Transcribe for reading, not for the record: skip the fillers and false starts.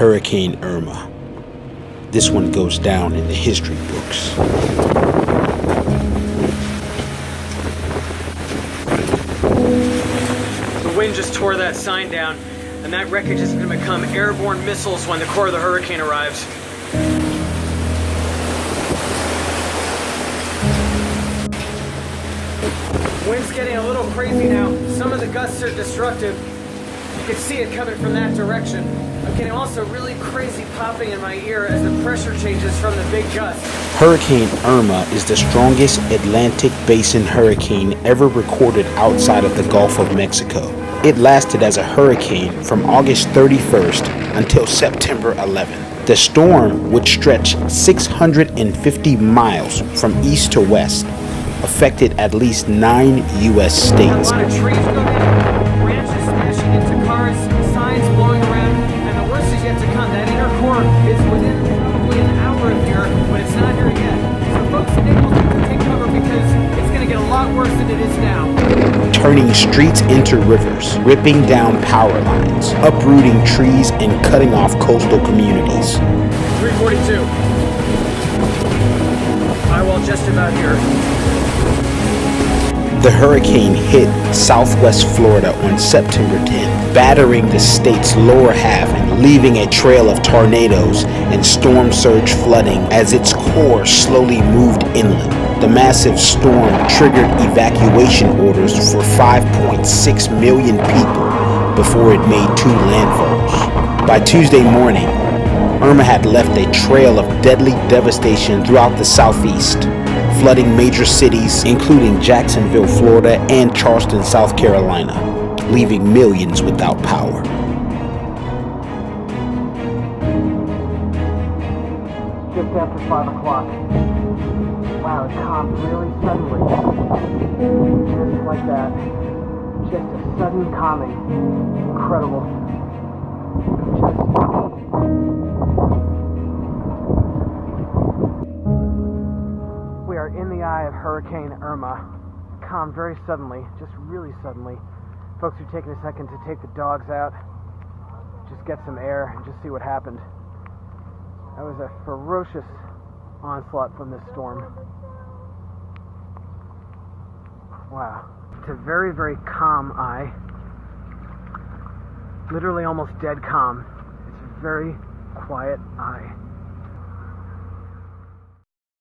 Hurricane Irma. This one goes down in the history books. The wind just tore that sign down, and that wreckage is going to become airborne missiles when the core of the hurricane arrives. Wind's getting a little crazy now. Some of the gusts are destructive. You can see it coming from that direction. I'm getting also really crazy popping in my ear as the pressure changes from the big gust. Hurricane Irma is the strongest Atlantic basin hurricane ever recorded outside of the Gulf of Mexico. It lasted as a hurricane from August 31st until September 11th. The storm, which stretched 650 miles from east to west, affected at least 9 U.S. states. A lot of trees go down, branches smashing into cars, signs blowing around, and the worst is yet to come. That inner core is within probably an hour of here, but it's not here yet. So folks are able to take cover because it's going to get a lot worse than it is now. Turning streets into rivers, ripping down power lines, uprooting trees, and cutting off coastal communities. 342. Eyewall just about here. The hurricane hit southwest Florida on September 10th, battering the state's lower half and leaving a trail of tornadoes and storm surge flooding as its core slowly moved inland. The massive storm triggered evacuation orders for 5.6 million people before it made 2 landfalls. By Tuesday morning, Irma had left a trail of deadly devastation throughout the southeast, flooding major cities including Jacksonville, Florida, and Charleston, South Carolina, leaving millions without power. Just after 5 o'clock. Wow, it calmed really suddenly. Just like that. Just a sudden calming. Incredible. We are in the eye of Hurricane Irma. Calmed very suddenly, just really suddenly. Folks are taking a second to take the dogs out, just get some air, and just see what happened. That was a ferocious onslaught from this storm. Wow. It's a very, very calm eye. Literally almost dead calm. It's a very quiet eye.